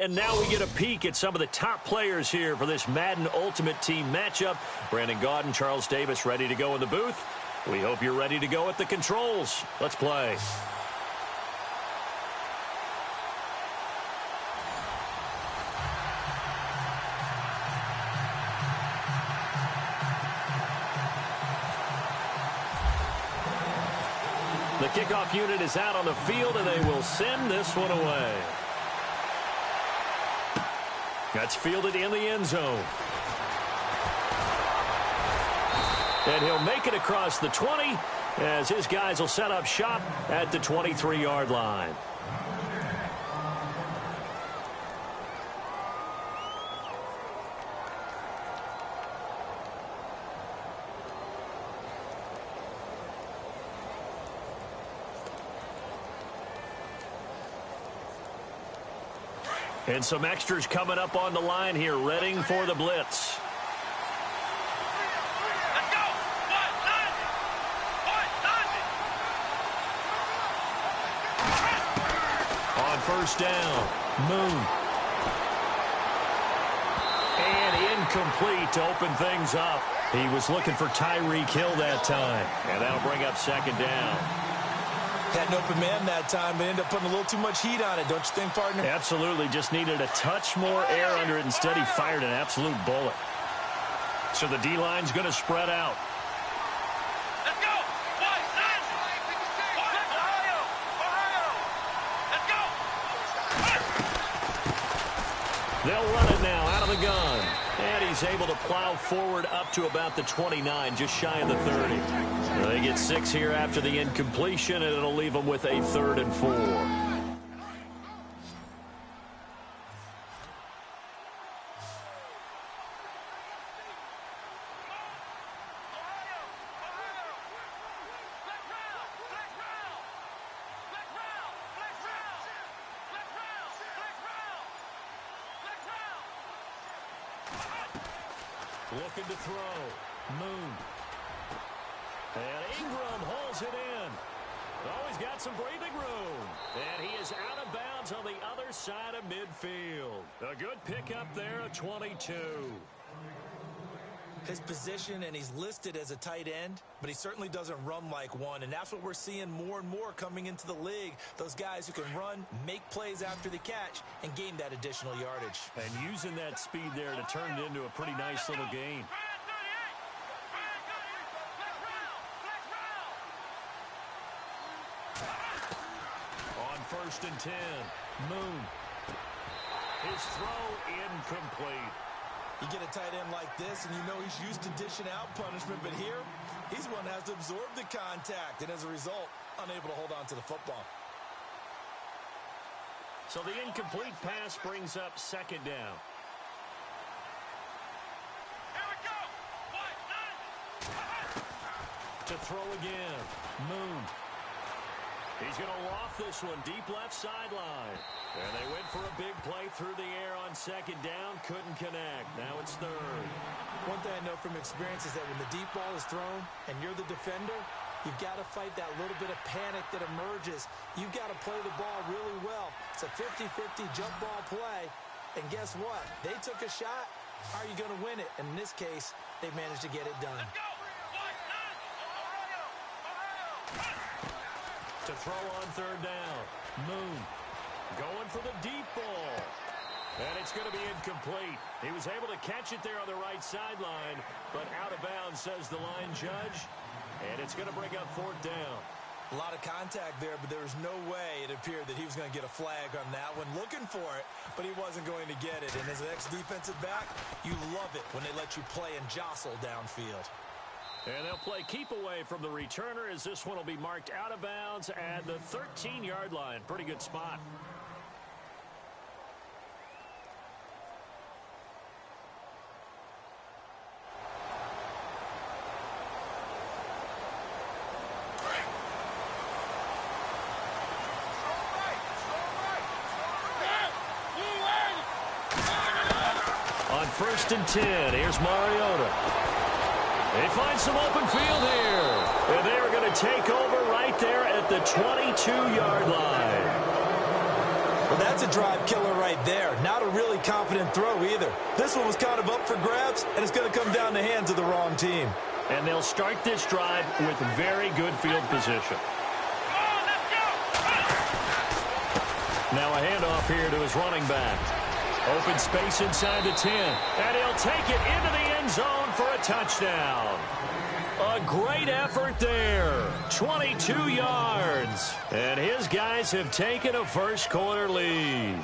And now we get a peek at some of the top players here for this Madden Ultimate Team matchup. Brandon Gaudin, Charles Davis ready to go in the booth. We hope you're ready to go at the controls. Let's play. The kickoff unit is out on the field, and they will send this one away. That's fielded in the end zone. And he'll make it across the 20 as his guys will set up shop at the 23-yard line. And some extras coming up on the line here, readying for the blitz. Let's go! On first down, Moon. And incomplete to open things up. He was looking for Tyreek Hill that time. And that'll bring up second down. Had an open man that time, but ended up putting a little too much heat on it, don't you think, partner? Absolutely. Just needed a touch more air under it. Instead, he fired an absolute bullet. So the D-line's going to spread out. Let's go! They'll run it now out of the gun. And he's able to plow forward up to about the 29, just shy of the 30. They get 6 here after the incompletion, and it'll leave them with a 3rd and 4. Looking to throw. Moon. And Ingram hauls it in. Oh, he's got some breathing room. And he is out of bounds on the other side of midfield. A good pickup there, a 22. His position, and he's listed as a tight end, but he certainly doesn't run like one, and that's what we're seeing more and more coming into the league. Those guys who can run, make plays after the catch, and gain that additional yardage. And using that speed there to turn it into a pretty nice little game. On 1st and 10, Moon. His throw incomplete. You get a tight end like this, and you know he's used to dishing out punishment, but here, he's one that has to absorb the contact, and as a result, unable to hold on to the football. So the incomplete pass brings up second down. Here we go! To throw again, Moon. He's going to loft this one deep left sideline. And they went for a big play through the air on second down. Couldn't connect. Now it's 3rd. One thing I know from experience is that when the deep ball is thrown and you're the defender, you've got to fight that little bit of panic that emerges. You've got to play the ball really well. It's a 50-50 jump ball play. And guess what? They took a shot. Are you going to win it? And in this case, they managed to get it done. To throw on 3rd down. Moon going for the deep ball. And it's going to be incomplete. He was able to catch it there on the right sideline, but out of bounds, says the line judge. And it's going to bring up 4th down. A lot of contact there, but there was no way it appeared that he was going to get a flag on that one. Looking for it, but he wasn't going to get it. And as an ex-defensive back, you love it when they let you play and jostle downfield. And they'll play keep away from the returner as this one will be marked out of bounds at the 13-yard line. Pretty good spot. On 1st and 10, here's Mariota. They find some open field here. And they are going to take over right there at the 22-yard line. Well, that's a drive killer right right there. Not a really confident throw either. This one was kind of up for grabs, and it's going to come down the hands of the wrong team. And they'll start this drive with very good field position. Now a handoff here to his running back. Open space inside the 10. And he'll take it into the end zone for a touchdown. A great effort there. 22 yards. And his guys have taken a first-quarter lead.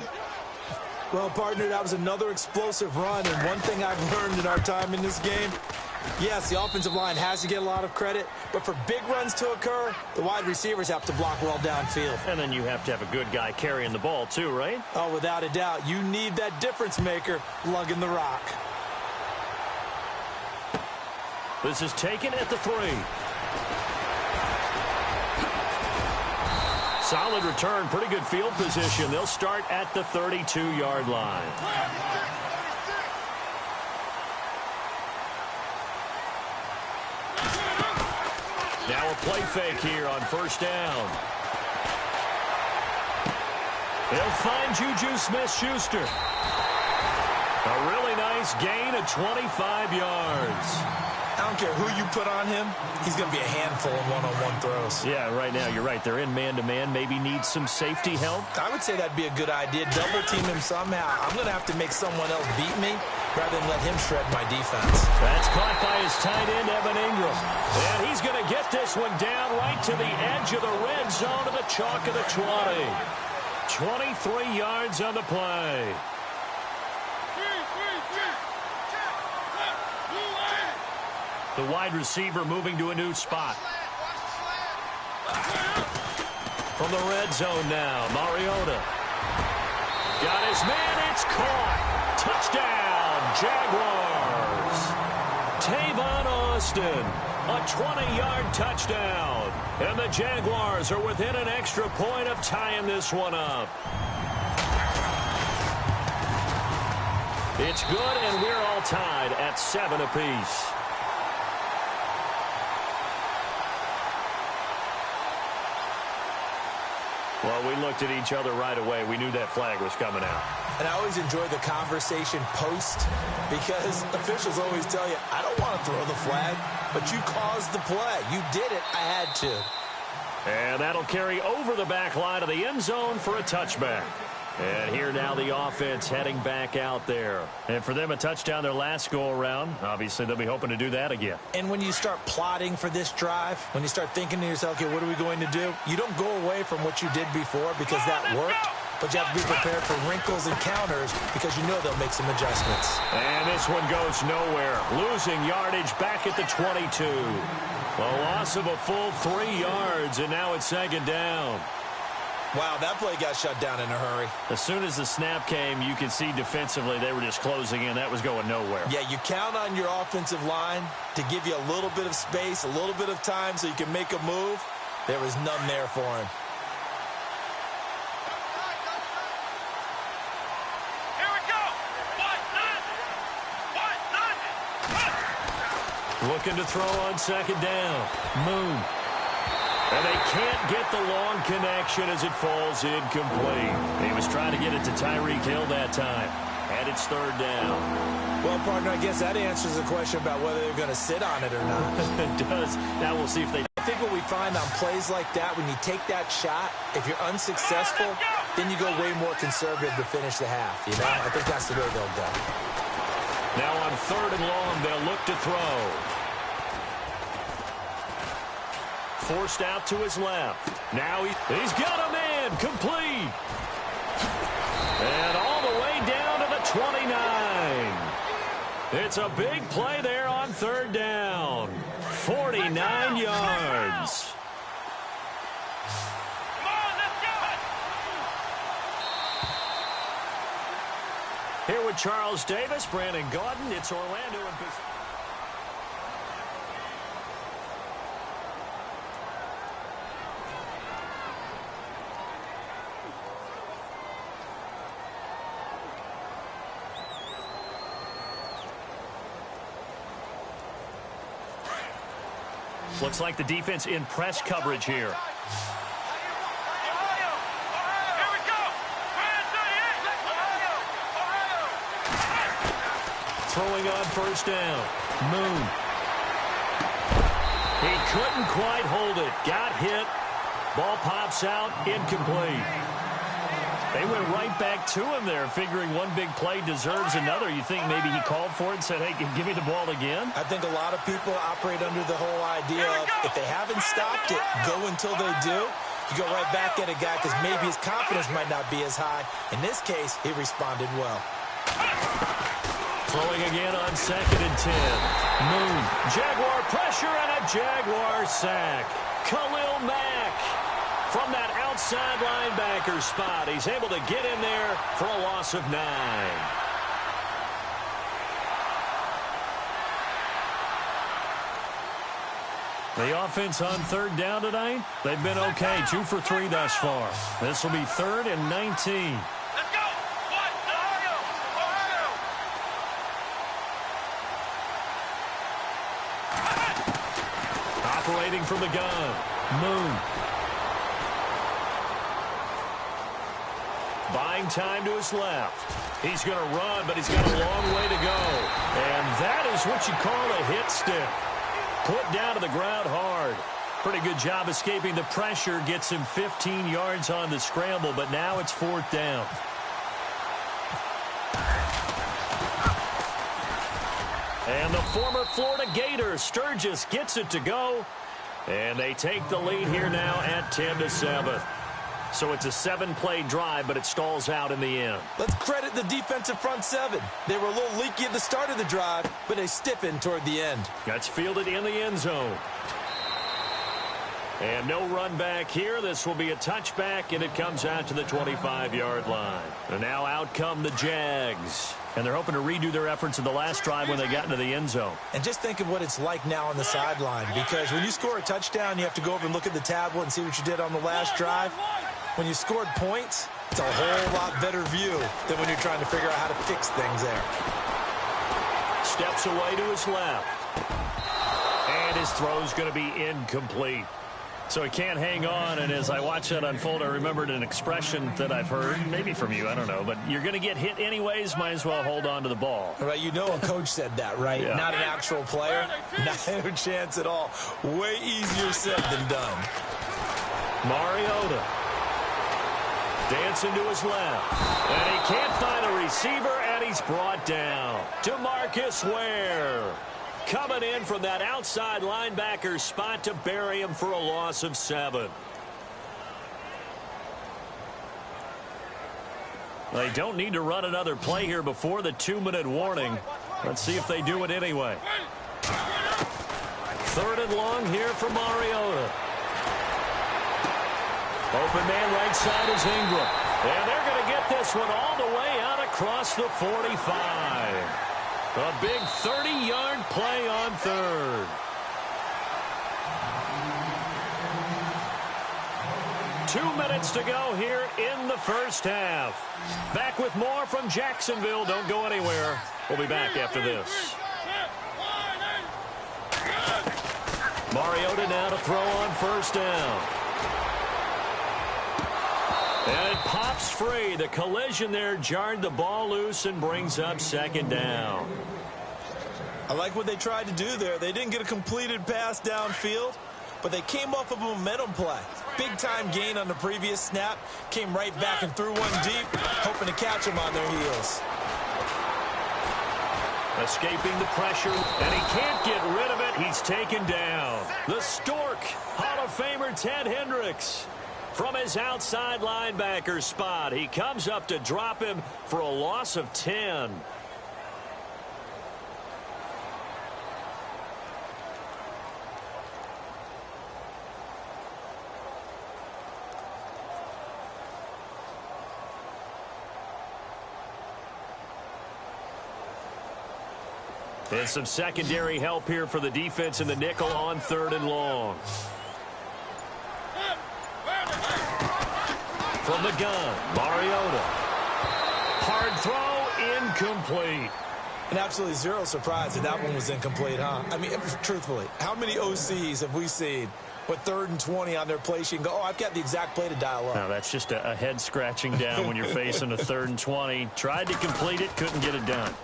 Well, partner, that was another explosive run. And one thing I've learned in our time in this game, yes, the offensive line has to get a lot of credit, but for big runs to occur, the wide receivers have to block well downfield. And then you have to have a good guy carrying the ball too, right? Oh, without a doubt. You need that difference maker lugging the rock. This is taken at the 3. Solid return, pretty good field position. They'll start at the 32-yard line. Now a play fake here on first down. He'll find Juju Smith-Schuster. A really nice gain of 25 yards. I don't care who you put on him, he's going to be a handful in one-on-one throws. Yeah, right now, you're right. They're in man-to-man. Maybe need some safety help. I would say that'd be a good idea. Double-team him somehow. I'm going to have to make someone else beat me rather than let him shred my defense. That's caught by his tight end, Evan Ingram. And he's going to get this one down right to the edge of the red zone of the chalk of the 20. 23 yards on the play. The wide receiver moving to a new spot. From the red zone now, Mariota. Got his man, it's caught. Touchdown, Jaguars. Tavon Austin, a 20-yard touchdown. And the Jaguars are within an extra point of tying this one up. It's good, and we're all tied at 7 apiece. Well, we looked at each other right away. We knew that flag was coming out. And I always enjoy the conversation post because officials always tell you, I don't want to throw the flag, but you caused the play. You did it. I had to. And that'll carry over the back line of the end zone for a touchback. And here now the offense heading back out there. And for them, a touchdown their last go-around. Obviously, they'll be hoping to do that again. And when you start plotting for this drive, when you start thinking to yourself, okay, what are we going to do? You don't go away from what you did before because that worked. But you have to be prepared for wrinkles and counters because you know they'll make some adjustments. And this one goes nowhere. Losing yardage back at the 22. A loss of a full 3 yards, and now it's second down. Wow, that play got shut down in a hurry. As soon as the snap came, you could see defensively they were just closing in. That was going nowhere. Yeah, you count on your offensive line to give you a little bit of space, a little bit of time so you can make a move. There was none there for him. Here we go. Looking to throw on second down. Moon. And they can't get the long connection as it falls incomplete. He was trying to get it to Tyreek Hill that time. And it's third down. Well, partner, I guess that answers the question about whether they're going to sit on it or not. It does. Now we'll see if they... I think what we find on plays like that, when you take that shot, if you're unsuccessful, then you go way more conservative to finish the half. You know, I think that's the way they'll go. Now on third and long, they'll look to throw. Forced out to his left. Now he's got a man complete. And all the way down to the 29. It's a big play there on third down. 49 yards. Come on, let's go. Here with Charles Davis, Brandon Gaudin. It's Orlando in position. Looks like the defense in press coverage here. Here we go. throwing on first down. Moon. He couldn't quite hold it. Got hit. Ball pops out. Incomplete. They went right back to him there, figuring one big play deserves another. You think maybe he called for it and said, hey, give me the ball again? I think a lot of people operate under the whole idea of if they haven't stopped it, go until they do. You go right back at a guy because maybe his confidence might not be as high. In this case, he responded well. Throwing again on 2nd and 10. Moon. Jaguar pressure and a Jaguar sack. Khalil Mack from that outside linebacker spot. He's able to get in there for a loss of 9. The offense on 3rd down tonight, they've been okay. 2 for 3 thus far. This will be 3rd and 19. Let's go. Operating from the gun. Moon. Buying time to his left. He's going to run, but he's got a long way to go. And that is what you call a hit stick. Put down to the ground hard. Pretty good job escaping the pressure. Gets him 15 yards on the scramble, but now it's 4th down. And the former Florida Gator, Sturgis, gets it to go. And they take the lead here now at 10-7. So it's a 7-play drive, but it stalls out in the end. Let's credit the defensive front 7. They were a little leaky at the start of the drive, but they stiffened toward the end. That's fielded in the end zone. And no run back here. This will be a touchback, and it comes out to the 25-yard line. And now out come the Jags. And they're hoping to redo their efforts in the last drive when they got into the end zone. And just think of what it's like now on the sideline, because when you score a touchdown, you have to go over and look at the tablet and see what you did on the last drive. When you scored points, it's a whole lot better view than when you're trying to figure out how to fix things there. Steps away to his left. And his throw's going to be incomplete. So he can't hang on, and as I watch that unfold, I remembered an expression that I've heard, maybe from you, I don't know, but you're going to get hit anyways, might as well hold on to the ball. Right, you know a coach said that, right? Yeah. Not an actual player. Not a chance at all. Way easier said than done. Mariota. Dancing to his left. And he can't find a receiver, and he's brought down. DeMarcus Ware coming in from that outside linebacker spot to bury him for a loss of 7. They don't need to run another play here before the 2-minute warning. Let's see if they do it anyway. 3rd and long here for Mariota. Open man right side is Ingram. And they're going to get this one all the way out across the 45. A big 30-yard play on 3rd. Two minutes to go here in the first half. Back with more from Jacksonville. Don't go anywhere. We'll be back after this. Mariota now to throw on first down. And it pops free. The collision there jarred the ball loose and brings up 2nd down. I like what they tried to do there. They didn't get a completed pass downfield, but they came off of a momentum play. Big-time gain on the previous snap. Came right back and threw one deep, hoping to catch them on their heels. Escaping the pressure, and he can't get rid of it. He's taken down. The Stork, Hall of Famer Ted Hendricks. From his outside linebacker spot, he comes up to drop him for a loss of 10. And some secondary help here for the defense in the nickel on 3rd and long. From the gun, Mariota. Hard throw, incomplete. And absolutely zero surprise that that one was incomplete, huh? I mean, truthfully, how many OCs have we seen with 3rd and 20 on their play sheet and go, oh, I've got the exact play to dial up? No, that's just a head scratching down when you're facing a 3rd and 20. Tried to complete it, couldn't get it done.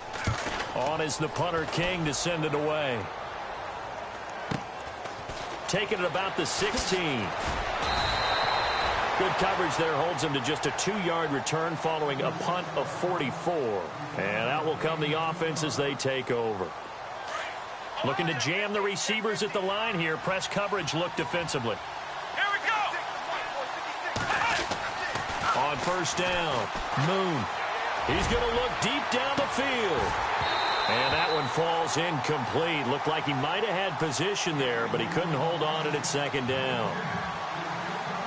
on is the punter King to send it away. Taking it about the 16. Good coverage there holds him to just a 2-yard return following a punt of 44. And out will come the offense as they take over. Looking to jam the receivers at the line here. Press coverage look defensively. Here we go. On first down, Moon. He's going to look deep down the field. And that one falls incomplete. Looked like he might have had position there, but he couldn't hold on at second down.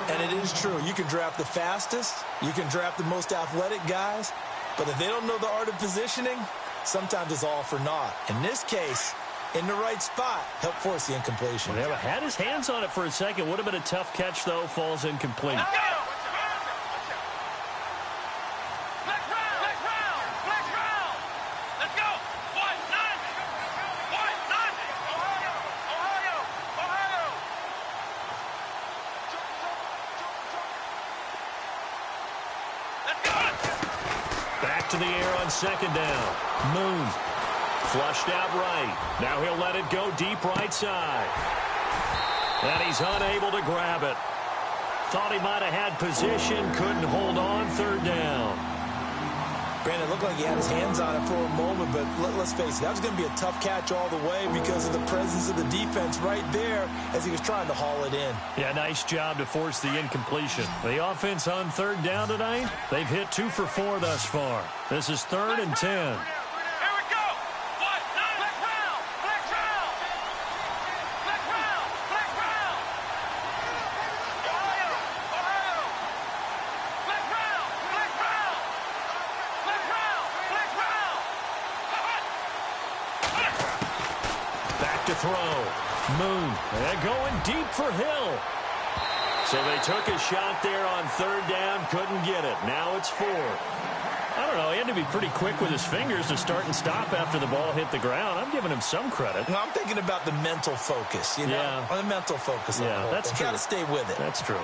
And it is true. You can draft the fastest. You can draft the most athletic guys. But if they don't know the art of positioning, sometimes it's all for naught. In this case, in the right spot, helped force the incompletion. Well, had his hands on it for a second. Would have been a tough catch, though. Falls incomplete. Back to the air on second down. Moon. Flushed out right. Now he'll let it go deep right side. And he's unable to grab it. Thought he might have had position. Couldn't hold on. Third down. Brandon, it looked like he had his hands on it for a moment, but let's face it, that was going to be a tough catch all the way because of the presence of the defense right there as he was trying to haul it in. Yeah, nice job to force the incompletion. The offense on third down tonight, they've hit 2 for 4 thus far. This is 3rd and 10. To throw. Moon. And going deep for Hill. So they took a shot there on third down. Couldn't get it. Now it's 4th. I don't know. He had to be pretty quick with his fingers to start and stop after the ball hit the ground. I'm giving him some credit. No, I'm thinking about the mental focus, you know? Yeah. On the mental focus. Yeah, that's true. Got to stay with it. That's true.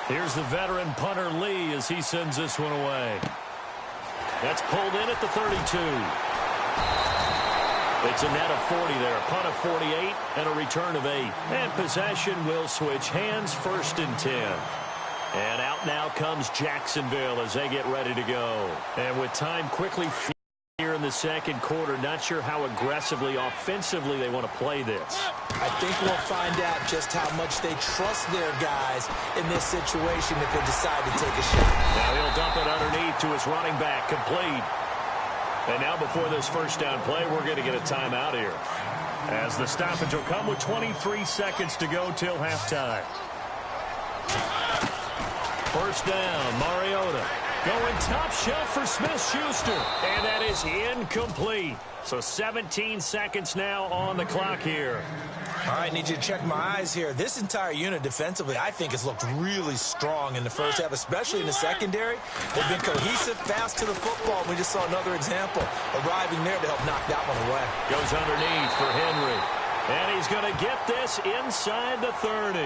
Here's the veteran punter Lee as he sends this one away. That's pulled in at the 32. It's a net of 40 there, a punt of 48 and a return of 8. And possession will switch hands, 1st and 10. And out now comes Jacksonville as they get ready to go. And with time quickly here in the second quarter, not sure how aggressively, offensively they want to play this. I think we'll find out just how much they trust their guys in this situation if they decide to take a shot. Now he'll dump it underneath to his running back, complete. And now before this first down play, we're going to get a timeout here. As the stoppage will come with 23 seconds to go till halftime. First down, Mariota. Going top shelf for Smith-Schuster. And that is incomplete. So 17 seconds now on the clock here. All right, need you to check my eyes here. This entire unit defensively, I think, has looked really strong in the first half, especially in the secondary. They've been cohesive, fast to the football. We just saw another example arriving there to help knock that one away. Goes underneath for Henry. And he's going to get this inside the 30.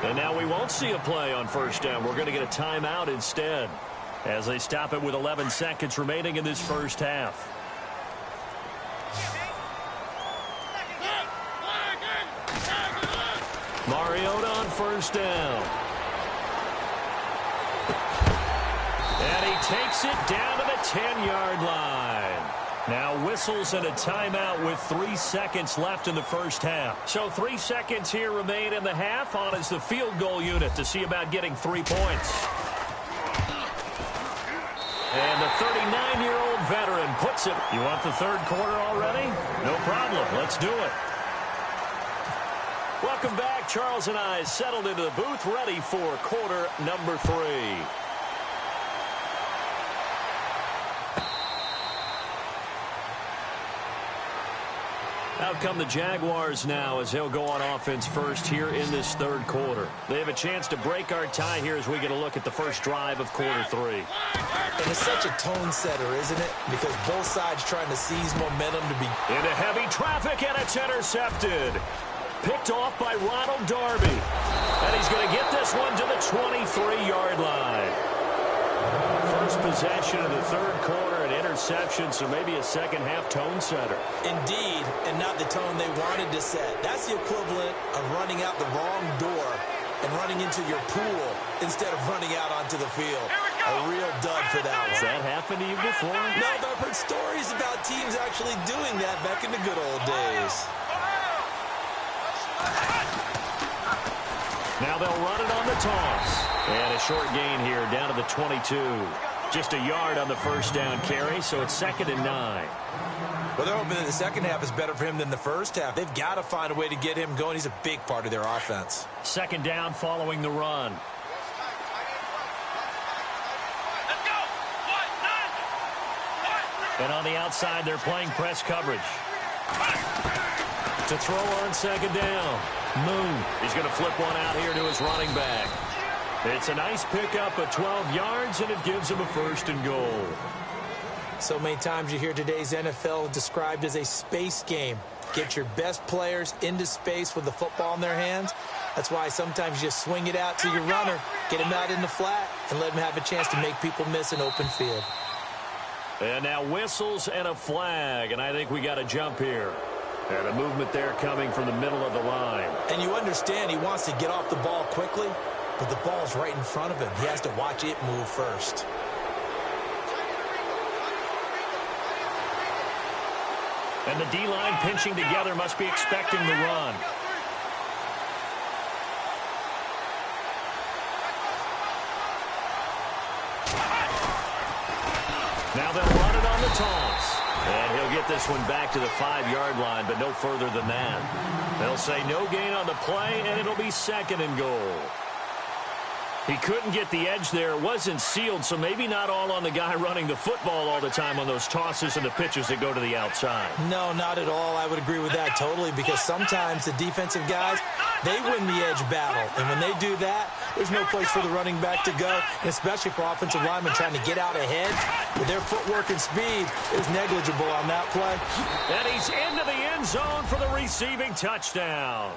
And now we won't see a play on first down. We're going to get a timeout instead as they stop it with 11 seconds remaining in this first half. Mariota on first down. And he takes it down to the 10-yard line. Now whistles and a timeout with 3 seconds left in the first half. So 3 seconds here remain in the half. On is the field goal unit to see about getting 3 points. And the 39-year-old veteran puts it. You want the third quarter already? No problem. Let's do it. Welcome back. Charles and I settled into the booth, ready for quarter number 3. Out come the Jaguars now as they'll go on offense first here in this third quarter. They have a chance to break our tie here as we get a look at the first drive of quarter 3. And it's such a tone setter, isn't it? Because both sides trying to seize momentum to be into heavy traffic, and it's intercepted. Picked off by Ronald Darby. And he's going to get this one to the 23-yard line. first possession of the third quarter, an interception, so maybe a second-half tone setter. Indeed, and not the tone they wanted to set. That's the equivalent of running out the wrong door and running into your pool instead of running out onto the field. A real dud for that one. Has that happened to you before? No, but I've heard stories about teams actually doing that back in the good old days. Now they'll run it on the toss. And a short gain here down to the 22. Just a yard on the first down carry, so it's 2nd and 9. Well, they're hoping that the second half is better for him than the first half. They've got to find a way to get him going. He's a big part of their offense. 2nd down following the run. Let's go. And on the outside, they're playing press coverage. To throw on 2nd down. Moon. He's going to flip one out here to his running back. It's a nice pickup of 12 yards, and it gives him a 1st and goal. So many times you hear today's NFL described as a space game. Get your best players into space with the football in their hands. That's why sometimes you swing it out to your runner, get him out in the flat, and let him have a chance to make people miss an open field. And now whistles and a flag, and I think we got a jump here. And a movement there coming from the middle of the line. And you understand he wants to get off the ball quickly, but the ball's right in front of him. He has to watch it move first. And the D-line pinching together must be expecting the run. Now they'll run it on the toss. And he'll get this one back to the 5-yard line, but no further than that. They'll say no gain on the play, and it'll be 2nd and goal. He couldn't get the edge there. It wasn't sealed, so maybe not all on the guy running the football all the time on those tosses and the pitches that go to the outside. No, not at all. I would agree with that totally, because sometimes the defensive guys, they win the edge battle. And when they do that, there's no place for the running back to go, and especially for offensive linemen trying to get out ahead. With their footwork and speed, it was negligible on that play. And he's into the end zone for the receiving touchdown.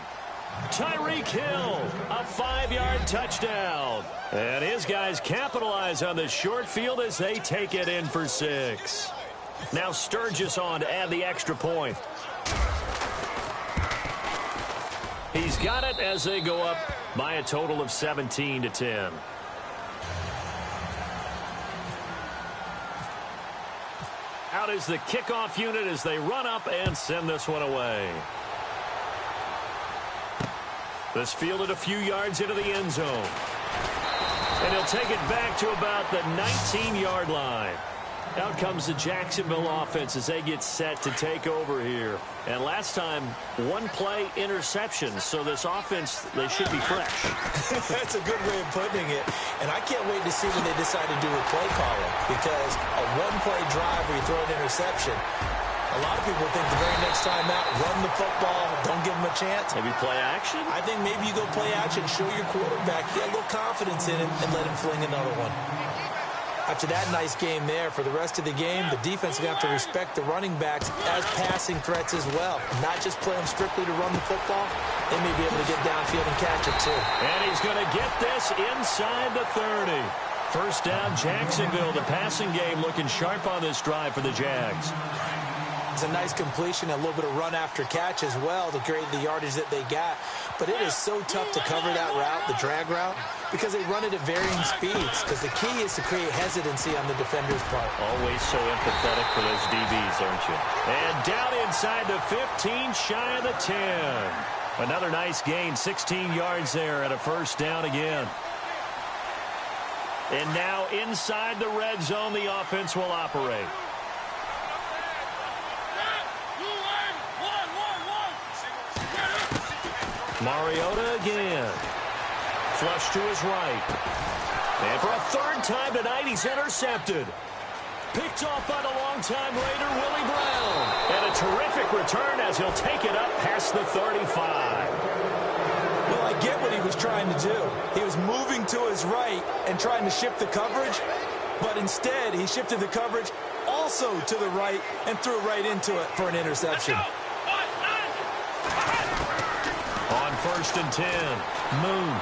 Tyreek Hill, a 5-yard touchdown. And his guys capitalize on the short field as they take it in for 6. Now Sturgis on to add the extra point. He's got it as they go up by a total of 17-10. Out is the kickoff unit as they run up and send this one away. This fielded a few yards into the end zone. And he'll take it back to about the 19-yard line. Out comes the Jacksonville offense as they get set to take over here. And last time, one play interception. So this offense, they should be fresh. That's a good way of putting it. And I can't wait to see when they decide to do a play calling. Because a one-play drive where you throw an interception, a lot of people think the very next time out, run the football, don't give him a chance. Maybe play action? I think maybe you go play action, show your quarterback, get a little confidence in him, and let him fling another one. After that nice game there, for the rest of the game, the defense is going to have to respect the running backs as passing threats as well. Not just play them strictly to run the football. They may be able to get downfield and catch it too. And he's going to get this inside the 30. First down, Jacksonville. The passing game looking sharp on this drive for the Jags. It's a nice completion, a little bit of run after catch as well to create the yardage that they got. But it is so tough to cover that route, the drag route, because they run it at varying speeds. Because the key is to create hesitancy on the defender's part. Always so empathetic for those DBs, aren't you? And down inside the 15, shy of the 10. Another nice gain, 16 yards there, and a first down again. And now inside the red zone, the offense will operate. Mariota again. Flush to his right. And for a third time tonight, he's intercepted. Picked off by the longtime Raider, Willie Brown. And a terrific return as he'll take it up past the 35. Well, I get what he was trying to do. He was moving to his right and trying to shift the coverage. But instead, he shifted the coverage also to the right and threw it right into it for an interception. On 1st and 10, Moon.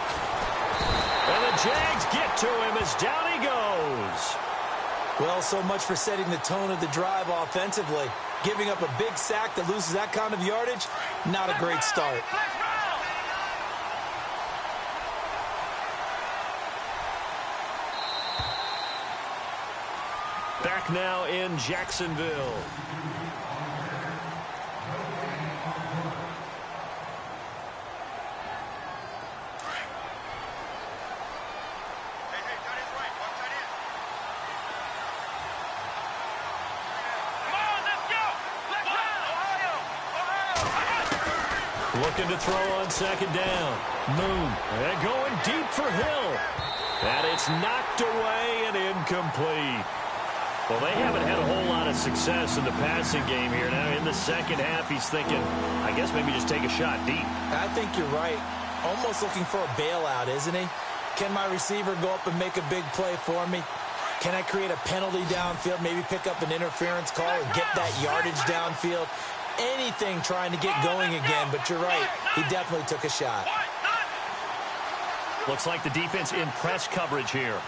And the Jags get to him as down he goes. Well, so much for setting the tone of the drive offensively. Giving up a big sack that loses that kind of yardage, not a great start. Back now in Jacksonville. Looking to throw on second down. Moon. And going deep for Hill. And it's knocked away and incomplete. Well, they haven't had a whole lot of success in the passing game here. Now, in the second half, he's thinking, I guess maybe just take a shot deep. I think you're right. Almost looking for a bailout, isn't he? Can my receiver go up and make a big play for me? Can I create a penalty downfield, maybe pick up an interference call and get that yardage downfield? Anything trying to get going again, but you're right. He definitely took a shot. Looks like the defense in press coverage here.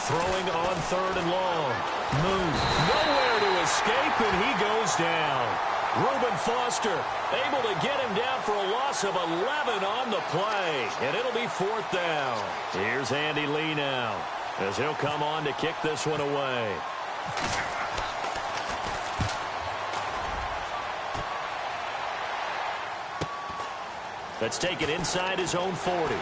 Throwing on third and long. Moon. Nowhere to escape, and he goes down. Reuben Foster able to get him down for a loss of 11 on the play. And it'll be fourth down. Here's Andy Lee now as he'll come on to kick this one away. Let's take it inside his own 40.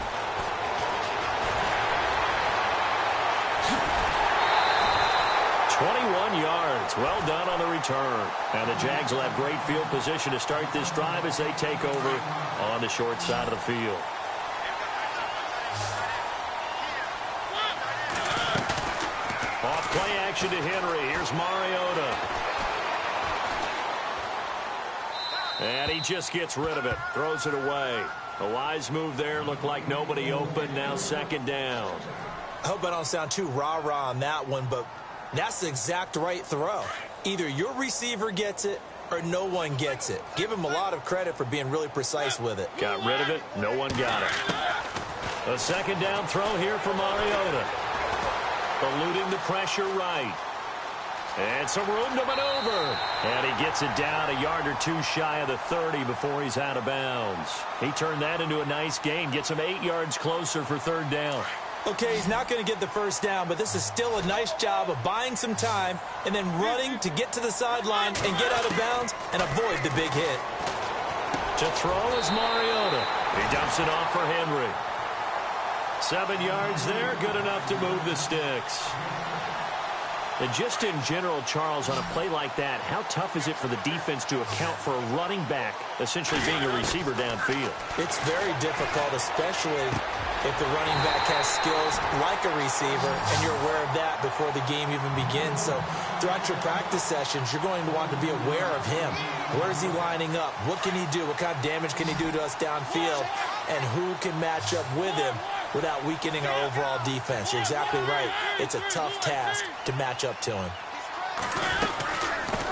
Yards. Well done on the return. And the Jags will have great field position to start this drive as they take over on the short side of the field. Off play action to Henry. Here's Mariota. And he just gets rid of it. Throws it away. A wise move there. Looked like nobody open. Now second down. I hope I don't sound too rah-rah on that one, but that's the exact right throw. Either your receiver gets it or no one gets it. Give him a lot of credit for being really precise with it. Got rid of it. No one got it. A second down throw here for Mariota. Eluding the pressure right. And some room to maneuver. And he gets it down a yard or two shy of the 30 before he's out of bounds. He turned that into a nice gain. Gets him 8 yards closer for third down. Okay, he's not going to get the first down, but this is still a nice job of buying some time and then running to get to the sideline and get out of bounds and avoid the big hit. To throw is Mariota. He dumps it off for Henry. 7 yards there, good enough to move the sticks. And just in general, Charles, on a play like that, how tough is it for the defense to account for a running back essentially being a receiver downfield? It's very difficult, especially if the running back has skills like a receiver, and you're aware of that before the game even begins. So throughout your practice sessions, you're going to want to be aware of him. Where is he lining up? What can he do? What kind of damage can he do to us downfield? And who can match up with him without weakening our overall defense? You're exactly right. It's a tough task to match up to him.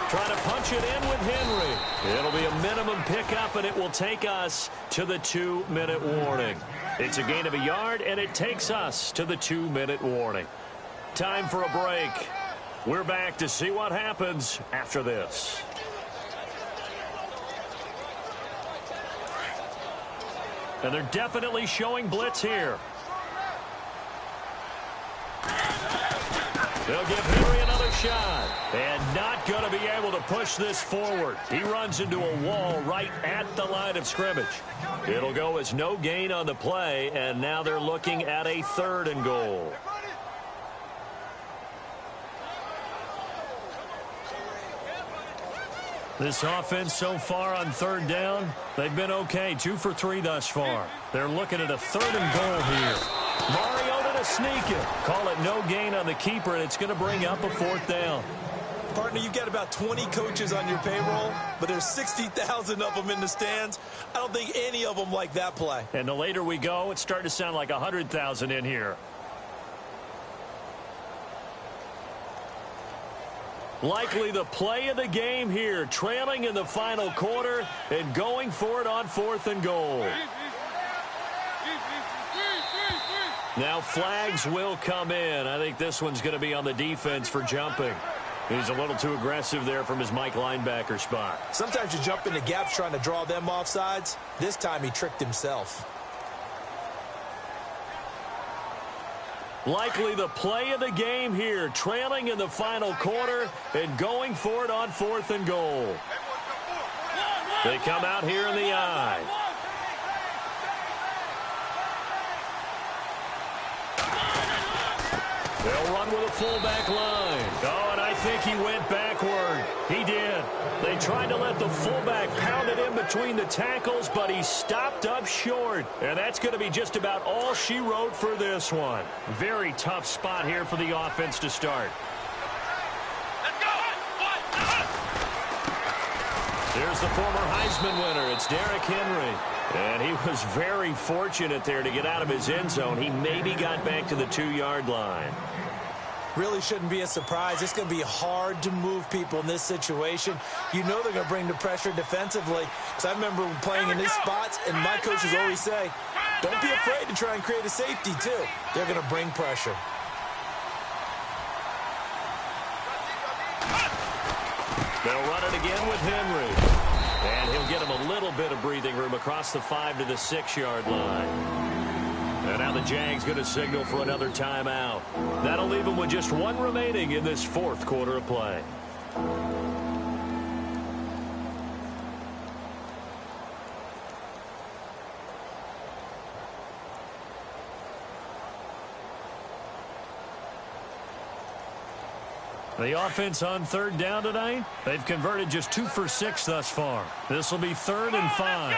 Trying to punch it in with Henry. It'll be a minimum pickup, and it will take us to the 2-minute warning. It's a gain of a yard, and it takes us to the 2-minute warning. Time for a break. We're back to see what happens after this. And they're definitely showing blitz here. They'll give Henry another shot. And not going to be able to push this forward. He runs into a wall right at the line of scrimmage. It'll go as no gain on the play, and now they're looking at a 3rd and goal. This offense so far on 3rd down, they've been okay. 2 for 3 thus far. They're looking at a 3rd and goal here. Mariota to sneak it. Call it no gain on the keeper, and it's going to bring up a 4th down. Partner, you've got about 20 coaches on your payroll, but there's 60,000 of them in the stands. I don't think any of them like that play. And the later we go, it's starting to sound like 100,000 in here. Likely the play of the game here, trailing in the final quarter and going for it on 4th and goal. Now flags will come in. I think this one's going to be on the defense for jumping. He's a little too aggressive there from his Mike linebacker spot. Sometimes you jump into gaps trying to draw them off sides. This time he tricked himself. Likely the play of the game here, trailing in the final quarter and going for it on 4th and goal. They come out here in the I. They'll run with a fullback line. Oh, and I think he went backward. He did. They tried to let the fullback pound it in between the tackles, but he stopped up short. And that's going to be just about all she wrote for this one. Very tough spot here for the offense to start. Let's go! There's the former Heisman winner. It's Derrick Henry. And he was very fortunate there to get out of his end zone. He maybe got back to the 2-yard line. Really shouldn't be a surprise. It's going to be hard to move people in this situation. You know they're going to bring the pressure defensively. Because I remember playing in these spots, and my coaches always say, don't be afraid to try and create a safety, too. They're going to bring pressure. They'll run it again with Henry. And he'll get him a little bit of breathing room across the 5 to the 6-yard line. And now the Jags going to signal for another timeout. That'll leave them with just one remaining in this 4th quarter of play. The offense on 3rd down tonight, they've converted just 2 for 6 thus far. This will be 3rd and 5.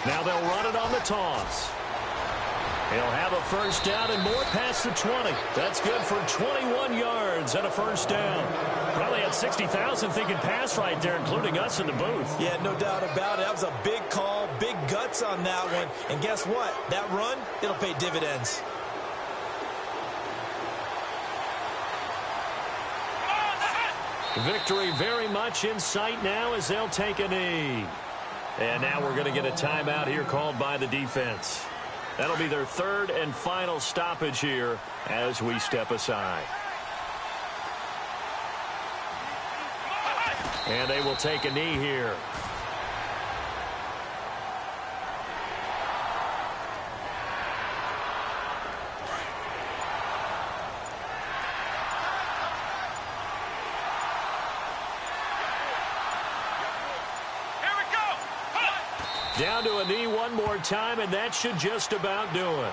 Now they'll run it on the toss. He'll have a 1st down and more past the 20. That's good for 21 yards and a 1st down. Probably had 60,000 thinking pass right there, including us in the booth. Yeah, no doubt about it. That was a big call, big guts on that one. And guess what? That run, it'll pay dividends. Victory very much in sight now as they'll take a knee. And now we're going to get a timeout here called by the defense. That'll be their 3rd and final stoppage here as we step aside. And they will take a knee here. Down to a knee one more time, and that should just about do it.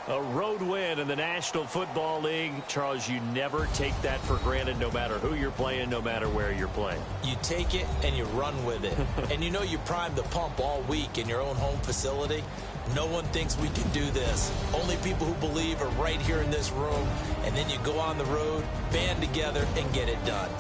A road win in the National Football League. Charles, you never take that for granted no matter who you're playing, no matter where you're playing. You take it and you run with it. And you know you primed the pump all week in your own home facility. No one thinks we can do this. Only people who believe are right here in this room. And then you go on the road, band together, and get it done.